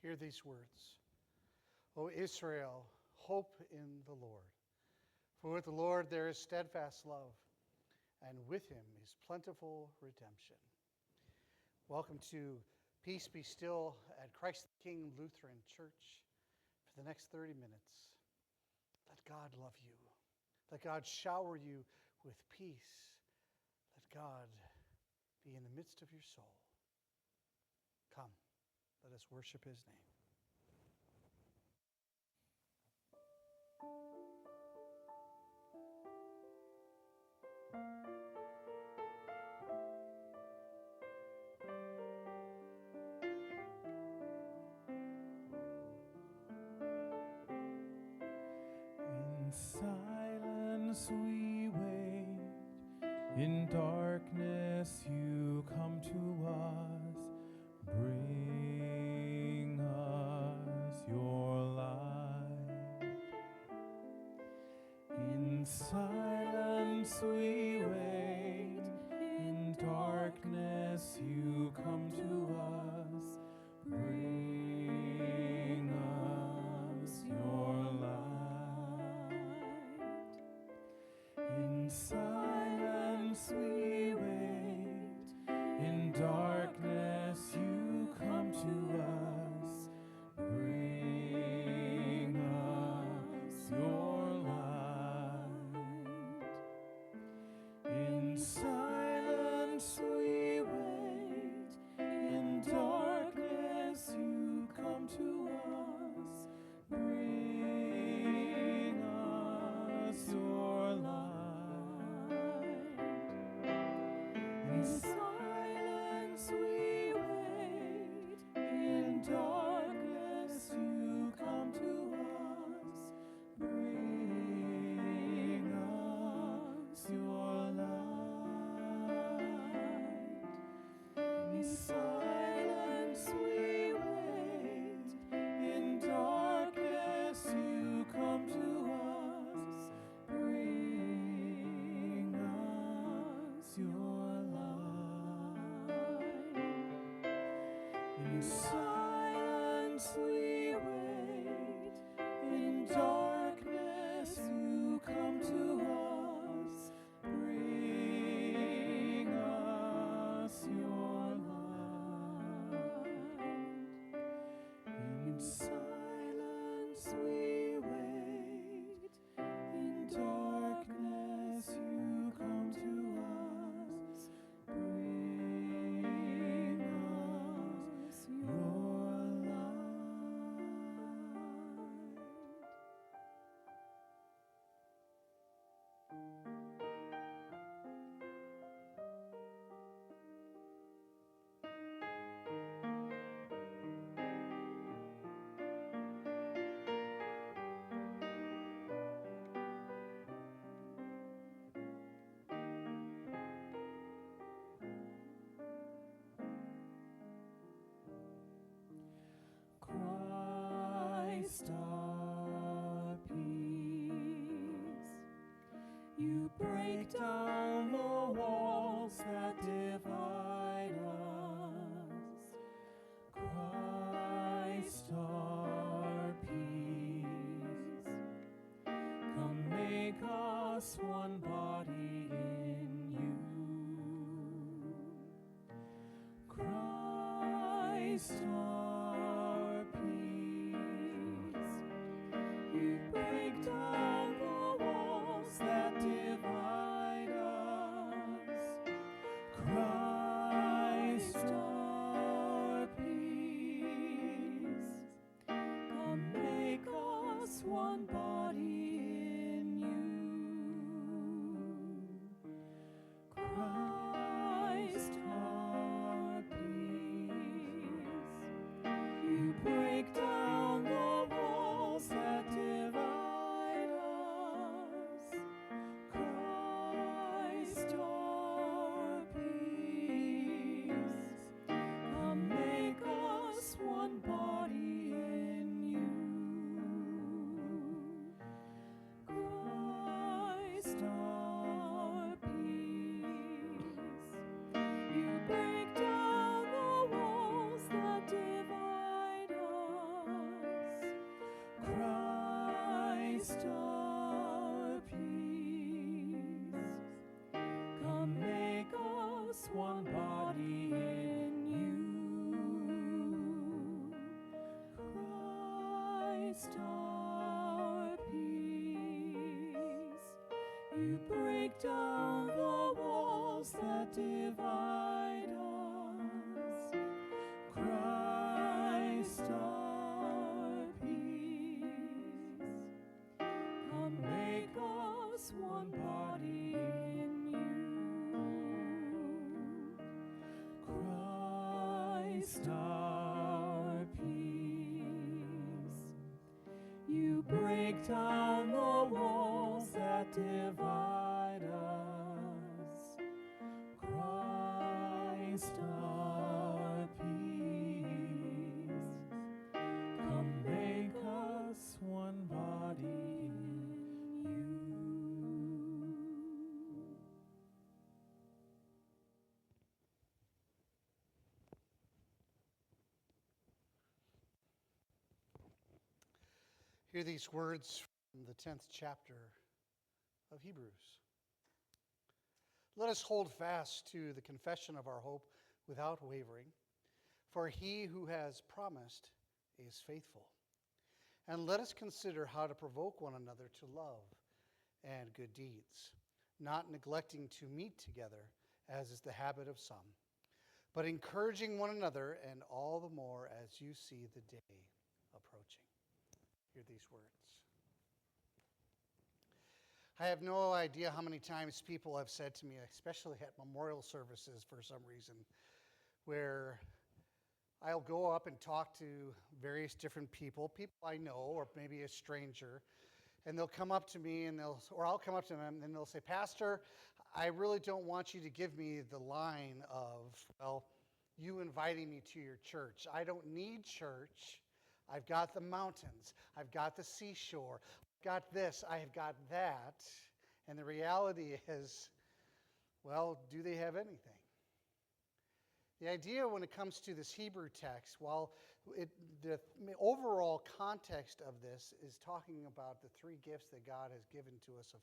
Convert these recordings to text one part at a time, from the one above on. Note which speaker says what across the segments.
Speaker 1: Hear these words. O Israel, hope in the Lord. For with the Lord there is steadfast love, and with him is plentiful redemption. Welcome to Peace Be Still at Christ the King Lutheran Church. For the next 30 minutes, let God love you. Let God shower you with peace. Let God be in the midst of your soul. Come, let us worship his name.
Speaker 2: In silence we wait, in darkness you come to us, bring us your light. In silence we wait, in darkness you come to us, bring us your light. In silence we wait, in darkness you come to us, bring us your light. In silence we wait, in darkness you come to us, bring us your light. In silence we wait, in darkness you come to us, bring us your light. In silence we wait, in darkness you come to us, bring us your light. In silence we wait, in darkness you come to us, bring us your light. In silence we wait, in darkness you come to us, bring us your Christ our peace, you break down the walls that divide us. Christ our peace, come make us one body in you. Christ our peace, you break down the walls that divide us. Christ our peace, come make us one body in you. You break down the walls that divide us. Christ our peace. Come make us one body in you. Christ our peace. You break down the walls that divide us. Christ our peace. Come make us one body in you.
Speaker 1: Hear these words from the 10th chapter of Hebrews. Let us hold fast to the confession of our hope without wavering, for he who has promised is faithful. And let us consider how to provoke one another to love and good deeds, not neglecting to meet together, as is the habit of some, but encouraging one another, and all the more as you see the day approaching. Hear these words. I have no idea how many times people have said to me, especially at memorial services for some reason, where I'll go up and talk to various different people I know, or maybe a stranger, and they'll come up to me or I'll come up to them and they'll say, Pastor, I really don't want you to give me the line of, well, you inviting me to your church. I don't need church. I've got the mountains. I've got the seashore. I've got this. I've got that. And the reality is, well, do they have anything? The idea when it comes to this Hebrew text, while the overall context of this is talking about the three gifts that God has given to us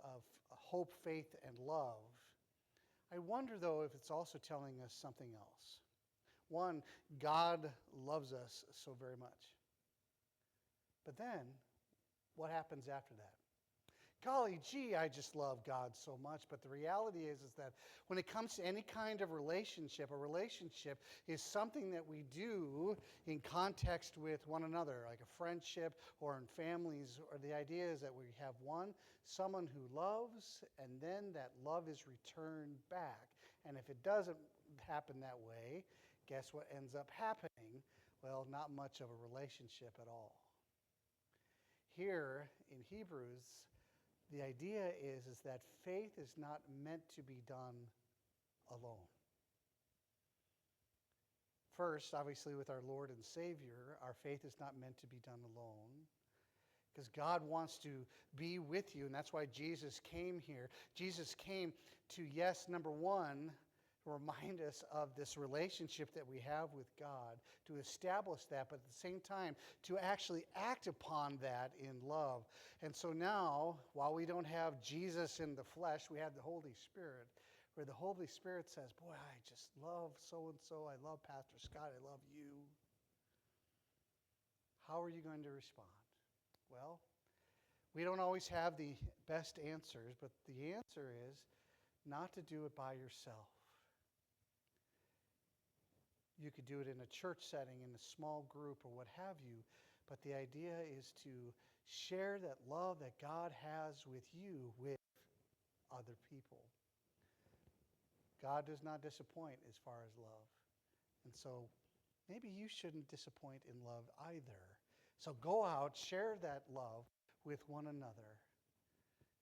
Speaker 1: of hope, faith, and love, I wonder, though, if it's also telling us something else. One, God loves us so very much. But then, what happens after that? Golly gee, I just love God so much. But the reality is that when it comes to any kind of relationship, a relationship is something that we do in context with one another, like a friendship or in families. Or the idea is that we have someone who loves, and then that love is returned back. And if it doesn't happen that way, guess what ends up happening? Well, not much of a relationship at all. Here in Hebrews, the idea is that faith is not meant to be done alone. First, obviously, with our Lord and Savior, our faith is not meant to be done alone, because God wants to be with you, and that's why Jesus came here. Jesus came to, yes, number one, remind us of this relationship that we have with God, to establish that, but at the same time, to actually act upon that in love. And so now, while we don't have Jesus in the flesh, we have the Holy Spirit, where the Holy Spirit says, boy, I just love so-and-so, I love Pastor Scott, I love you. How are you going to respond? Well, we don't always have the best answers, but the answer is not to do it by yourself. You could do it in a church setting, in a small group, or what have you. But the idea is to share that love that God has with you with other people. God does not disappoint as far as love. And so maybe you shouldn't disappoint in love either. So go out, share that love with one another,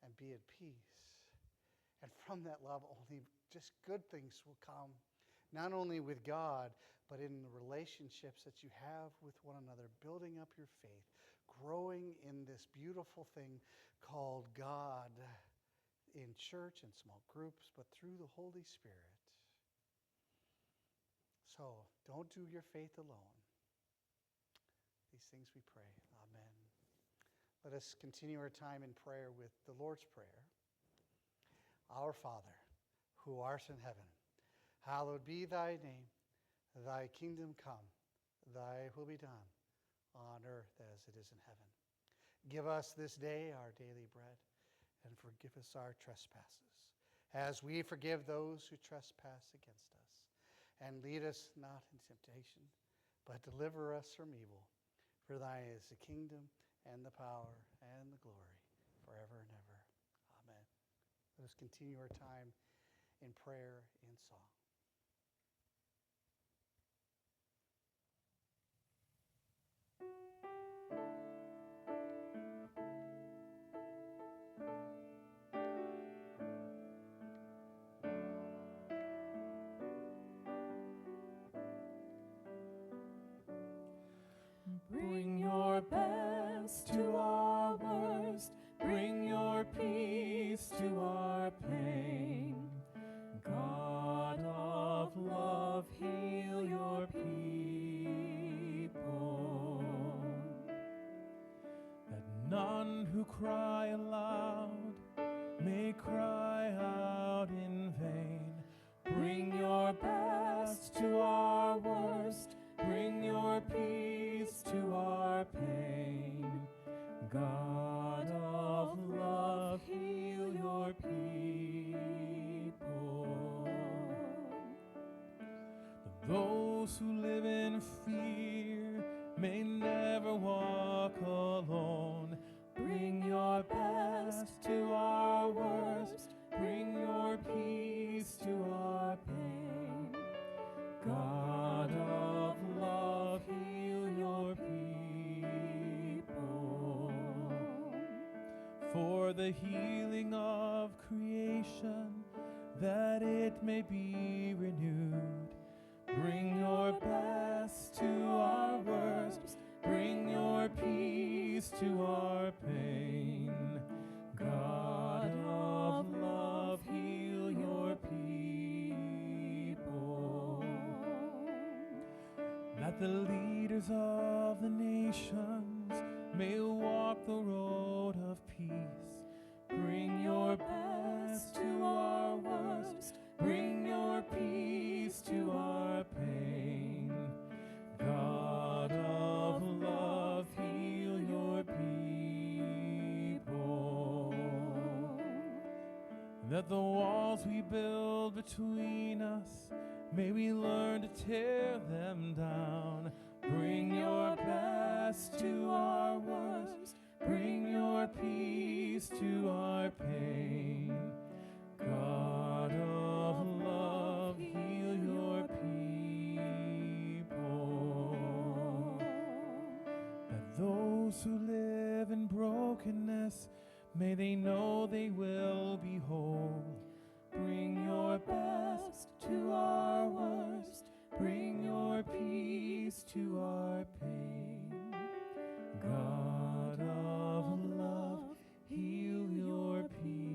Speaker 1: and be at peace. And from that love, only just good things will come. Not only with God, but in the relationships that you have with one another, building up your faith, growing in this beautiful thing called God in church and small groups, but through the Holy Spirit. So don't do your faith alone. These things we pray. Amen. Let us continue our time in prayer with the Lord's Prayer. Our Father, who art in heaven, hallowed be thy name. Thy kingdom come, thy will be done, on earth as it is in heaven. Give us this day our daily bread, and forgive us our trespasses, as we forgive those who trespass against us. And lead us not in temptation, but deliver us from evil. For thine is the kingdom, and the power, and the glory, forever and ever. Amen. Let us continue our time in prayer and song.
Speaker 2: Bring your best to our worst. Bring your peace to our pain. God of love, heal your people. That none who cry aloud may cry out in vain. Bring your best to our worst. Bring your peace to our pain. God of love, heal your people. Those who live in fear may never walk alone. Bring your best to our worst. Bring your peace to our pain. God of love, heal your people. For the healing of creation, that it may be renewed. Bring your best to our worst. Bring your peace to our pain. God of love, heal your people. That the leaders of the nations may walk the road of peace. Bring your best to our worst. Bring your peace to our pain. God of love, heal your people. That the walls we build between us, may we learn to tear them down. Bring your best to our worst. Bring your peace to our pain. God of love, heal your people. That those who live in brokenness, may they know they will be whole. Bring your best to our worst. Bring your peace to our pain. God of love, heal your people.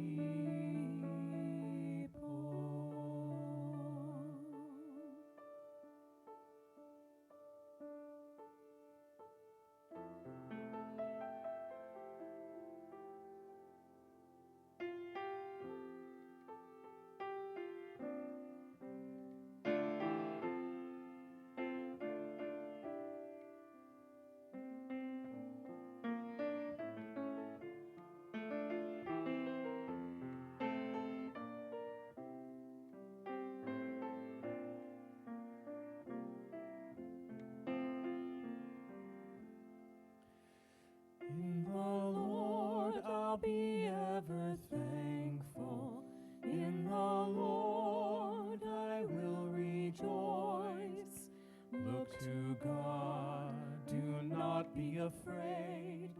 Speaker 2: In the Lord I'll be ever thankful. In the Lord I will rejoice. Look to God, do not be afraid.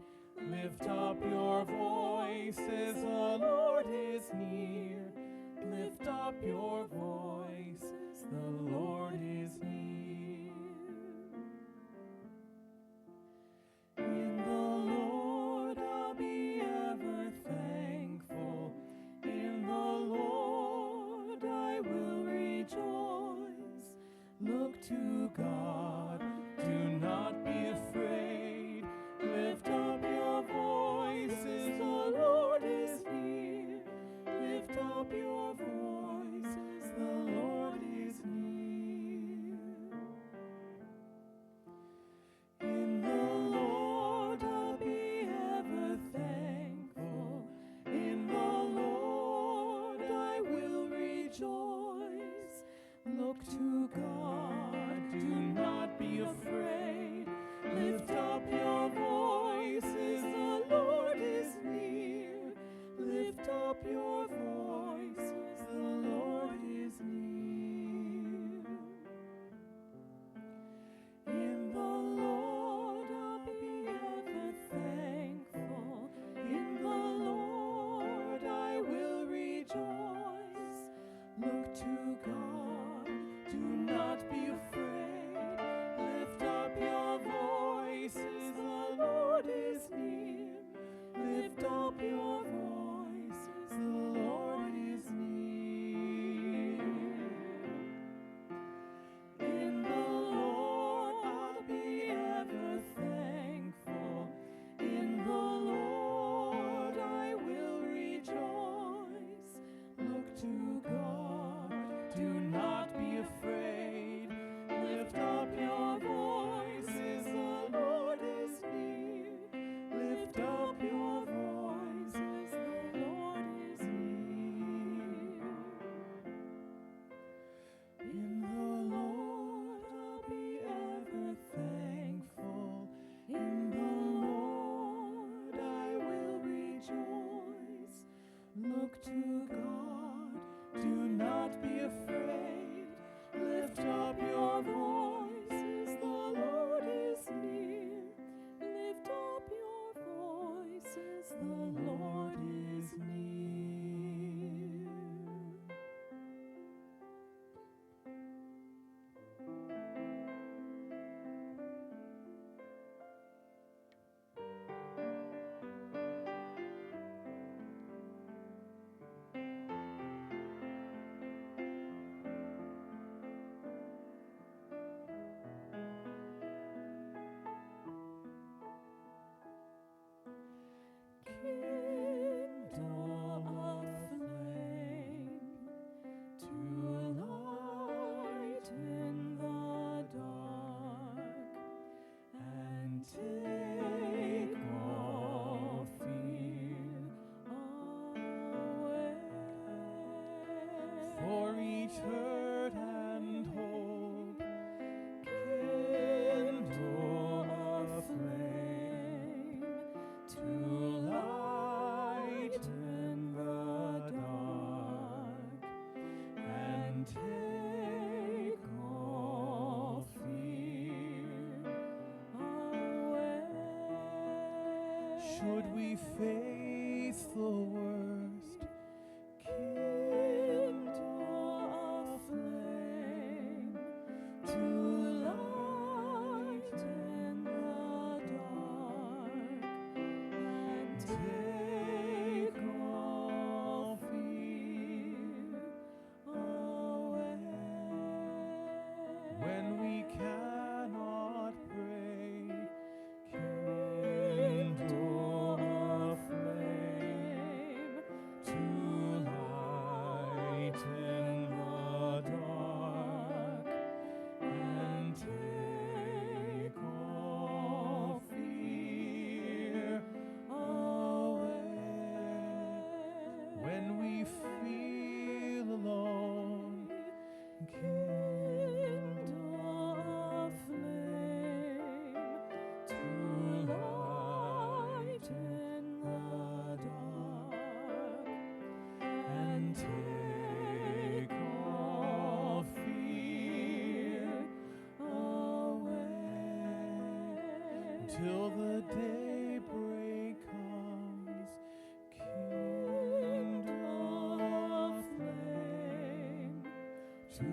Speaker 2: Lift up your voices, the Lord is near. Lift up your voices, the Lord is near. In the Lord I'll be ever thankful. In the Lord I will rejoice. Look to God, do not be afraid. Lift up your voices, the Lord is near. Lift up your voices, the Lord is near. In the Lord I'll be ever thankful. In the up your voices, the Lord is near. In the Lord I'll be ever thankful. In the Lord I will rejoice. Look to God, do not be afraid. Lift up your voices, the Lord is near. Lift up your voices, the Lord is near. In the Lord I'll be ever thankful. In the Lord I will rejoice. Look to God, do not be afraid. Lift up your voices, the Lord is near. Lift up your voices, the Lord is near. In the Lord I'll be ever thankful. In the Lord I will rejoice. Look to God, do not be afraid. Lift up your voices, the Lord is near. Lift up your voices, the Lord is near. Kindle a flame to lighten the dark and take all fear away. For each hurt and hope, kindle a flame to lighten the dark and take all fear away. Should we face the worst, kindle a flame to lighten the dark and take all fear away. When we cannot pray, kindle a flame to lighten the dark and take all fear away. When we feel alone, kindle a flame to lighten the dark and take all fear away. Till the daybreak comes, kindle a flame to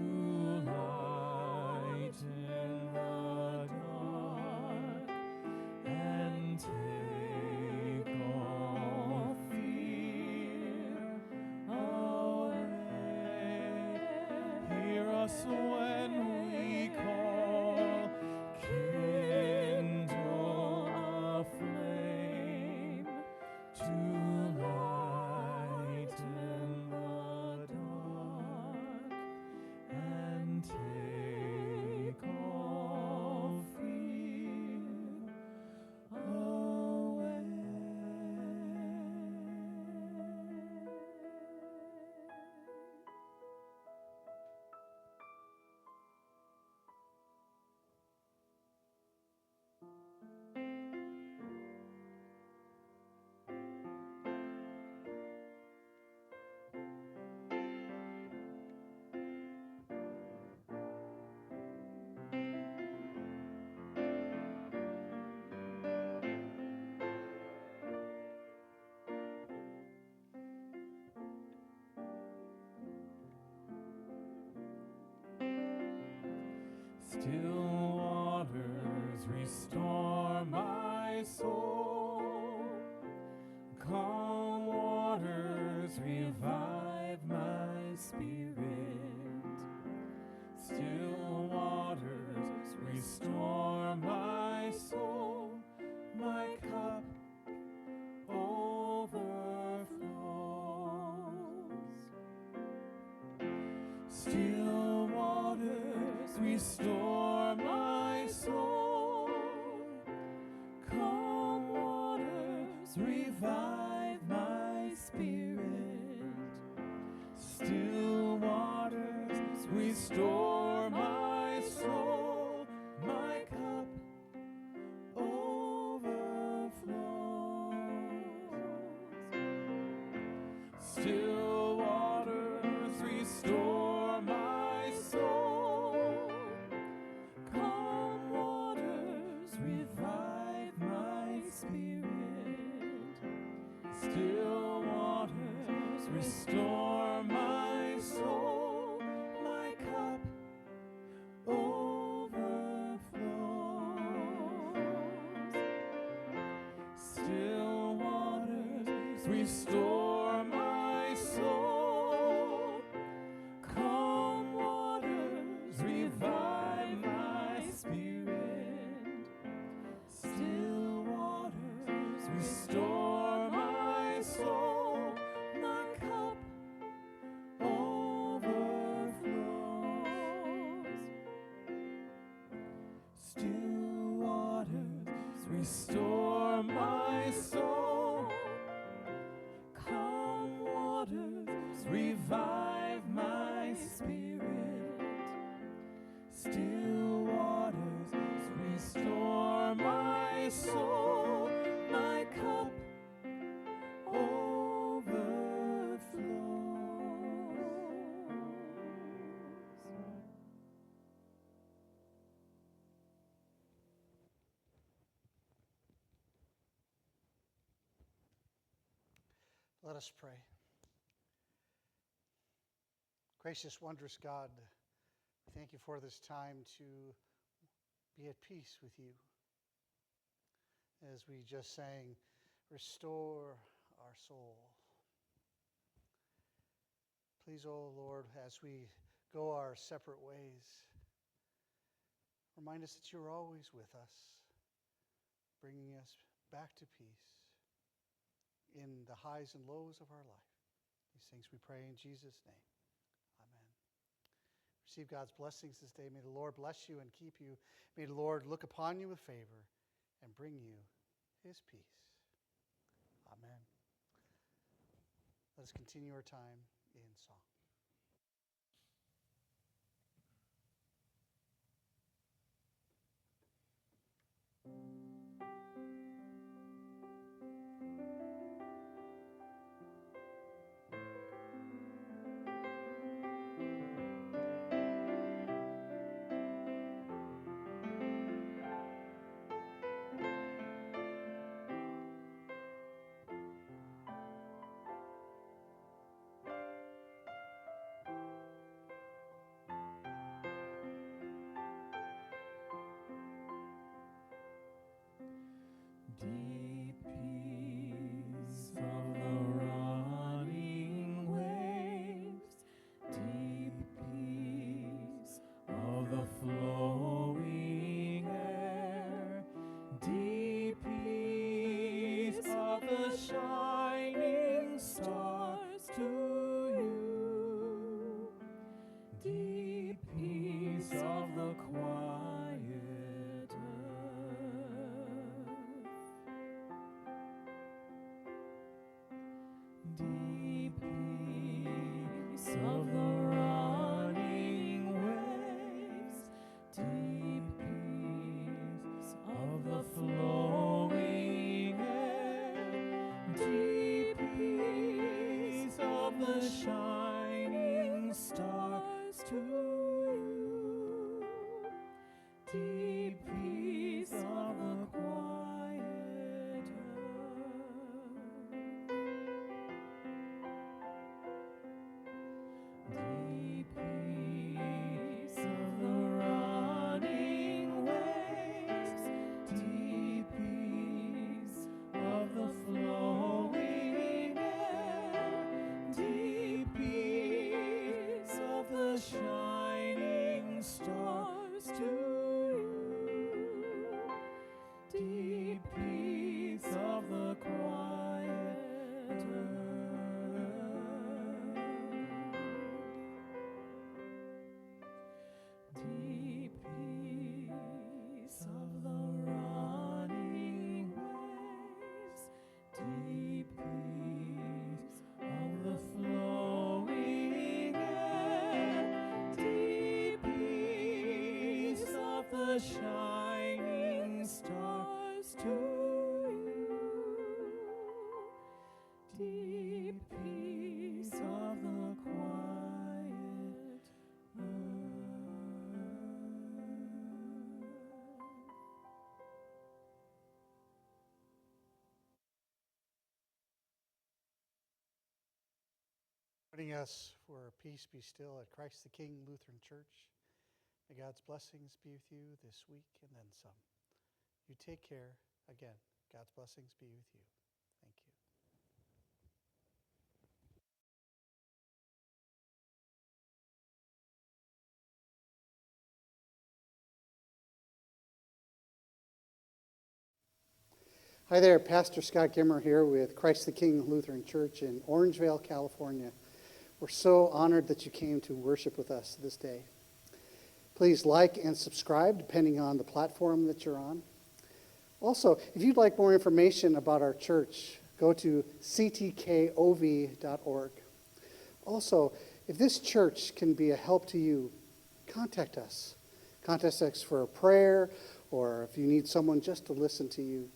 Speaker 2: lighten the dark and take all fear away. Hear us when we call, kindle a flame to lighten the dark and take all fear away. restore my soul. Calm waters, revive my spirit. Still waters, restore my soul. My cup overflows. Still waters, restore my soul. Calm waters, revive my spirit. Still waters, restore my soul. My cup overflows. Still waters, restore my soul. Calm waters, revive my spirit. Still waters, restore my soul. My cup overflows. Still waters, restore my soul. Calm waters, revive my spirit. Still waters, restore my soul. My cup overflows.
Speaker 1: Let us pray. Gracious, wondrous God, we thank you for this time to be at peace with you. As we just sang, restore our soul. Please, O Lord, as we go our separate ways, remind us that you're always with us, bringing us back to peace in the highs and lows of our life. These things we pray in Jesus' name. Amen. Receive God's blessings this day. May the Lord bless you and keep you. May the Lord look upon you with favor and bring you his peace. Amen. Let us continue our time in song.
Speaker 2: Deep peace of the running waves, deep peace of the flowing air, deep peace of the shining stars to you, deep peace of the quiet earth. Deep peace of the running waves, deep peace of the flowing air, deep peace of the shining stars to you, deep peace of the quiet earth. Deep peace of the running waves, deep peace of the flowing air, deep peace
Speaker 1: Joining us for Peace Be Still at Christ the King Lutheran Church. May God's blessings be with you this week and then some. You take care. Again, God's blessings be with you. Thank you. Hi there, Pastor Scott Gimmer here with Christ the King Lutheran Church in Orangevale, California. We're so honored that you came to worship with us this day. Please like and subscribe depending on the platform that you're on. Also, if you'd like more information about our church, go to ctkov.org. Also, if this church can be a help to you, contact us. Contact us for a prayer, or if you need someone just to listen to you,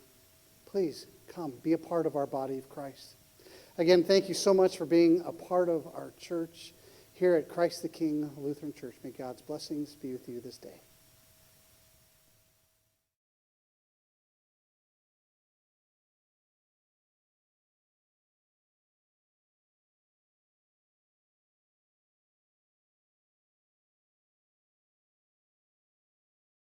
Speaker 1: please come, be a part of our body of Christ. Again, thank you so much for being a part of our church here at Christ the King Lutheran Church. May God's blessings be with you this day.